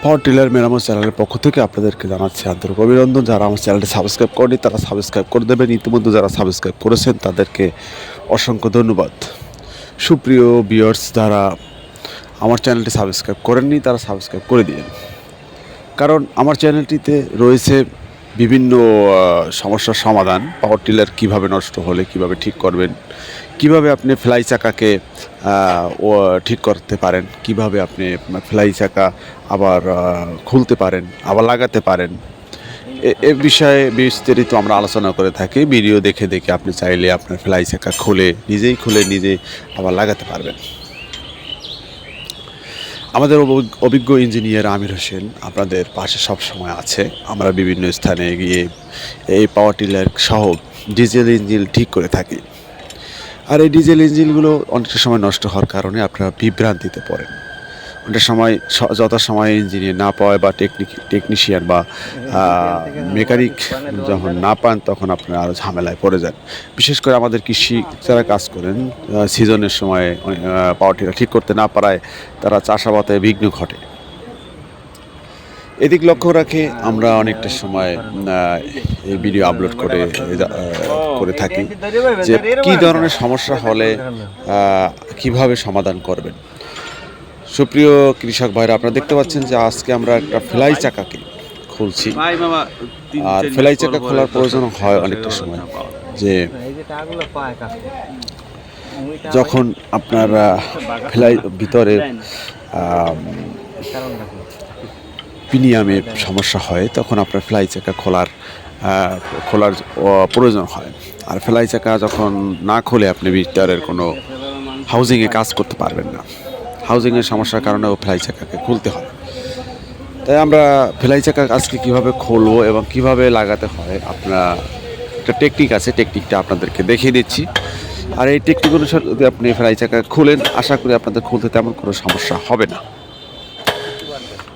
Power tiller মেরামত চ্যানেলের পক্ষ থেকে আপনাদেরকে জানাচ্ছি আন্তরিক অভিনন্দন। যারা আমার চ্যানেলটি সাবস্ক্রাইব করেনি তারা সাবস্ক্রাইব করে দেবেন। ইতিমধ্যে যারা সাবস্ক্রাইব করেছেন তাদেরকে অসংখ্য ধন্যবাদ। সুপ্রিয় ভিউয়ার্স, যারা আমার চ্যানেলটি সাবস্ক্রাইব করেননি তারা সাবস্ক্রাইব করে দিন, কারণ আমার চ্যানেলটিতে রয়েছে বিভিন্ন সমস্যার সমাধান। পাওয়ার টিলার কীভাবে নষ্ট হলে কীভাবে ঠিক করবেন, কিভাবে আপনি ফ্লাই চাকাকে ঠিক করতে পারেন, কিভাবে আপনি ফ্লাই চাকা আবার খুলতে পারেন, আবার লাগাতে পারেন, এ বিষয়ে বিস্তারিত আমরা আলোচনা করে থাকি। ভিডিও দেখে দেখে আপনি চাইলে আপনার ফ্লাই চাকা নিজেই খুলে নিজেই আবার লাগাতে পারবেন। আমাদের অভিজ্ঞ ইঞ্জিনিয়ার আমির হোসেন আপনাদের পাশে সব সময় আছে। আমরা বিভিন্ন স্থানে গিয়ে এই পাওয়ার টিলার সহ ডিজেল ইঞ্জিন ঠিক করে থাকি। আর এই ডিজেল ইঞ্জিনগুলো অনেকটা সময় নষ্ট হওয়ার কারণে আপনারা বিভ্রান্তিতে পড়েন। অনেক সময় যথাসময়ে ইঞ্জিনিয়ার না পাওয়ায় বা টেকনিশিয়ান বা মেকানিক যখন না পান তখন আপনারা আরও ঝামেলায় পড়ে যান। বিশেষ করে আমাদের কৃষি যারা কাজ করেন, সিজনের সময় পাওয়ার টিলার ঠিক করতে না পারায় তারা চাষাবাদে বিঘ্ন ঘটে। এদিক লক্ষ্য রাখে আমরা অনেকটা সময় এই ভিডিও আপলোড করে থাকি যে কী ধরনের সমস্যা হলে কিভাবে সমাধান করবেন। সুপ্রিয় কৃষক ভাইরা, আপনারা দেখতে পাচ্ছেন যে আজকে আমরা একটা ফ্লাই চাকাকে খুলছি। আর ফ্লাই চাকা খোলার প্রয়োজন হয় অনেকটা সময়, যে যখন আপনার ফ্লাই ভিতরে পিনিয়ামে সমস্যা হয় তখন আপনার ফ্লাই চাকা খোলার প্রয়োজন হয়। আর ফ্লাই চাকা যখন না খুলে আপনি ভিতরের কোনো হাউজিংয়ে কাজ করতে পারবেন না। হাউজিংয়ের সমস্যার কারণেও ফ্লাই চাকাকে খুলতে হয়। তাই আমরা ফ্লাই চাকা আজকে কীভাবে খুলবো এবং কিভাবে লাগাতে হয়, আপনার একটা টেকনিক আছে, টেকনিকটা আপনাদেরকে দেখিয়ে দিচ্ছি। আর এই টেকনিক অনুসারে যদি আপনি ফ্লাই চাকা খুলেন, আশা করি আপনাদের খুলতে তেমন কোনো সমস্যা হবে না।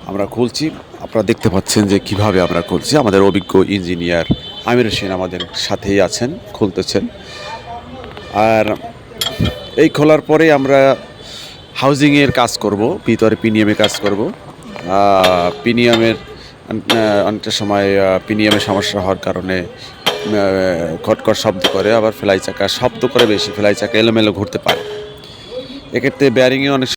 আমরা খুলছি, আপনারা দেখতে পাচ্ছেন যে কিভাবে আমরা খুলছি। আমাদের অভিজ্ঞ ইঞ্জিনিয়ার আমির হোসেন আমাদের সাথেই আছেন, খুলতেছেন। আর এই খোলার পরে আমরা হাউজিংয়ের কাজ করব, ভিতরে পিনিয়ামে কাজ করব। পিনিয়ামের অনেকটা সময় পিনিয়ামের সমস্যা হওয়ার কারণে খটখট শব্দ করে, আবার ফ্লাই চাকা শব্দ করে বেশি, ফ্লাই চাকা এলোমেলো ঘুরতে পারে। এক্ষেত্রে বেয়ারিংয়ে অনেক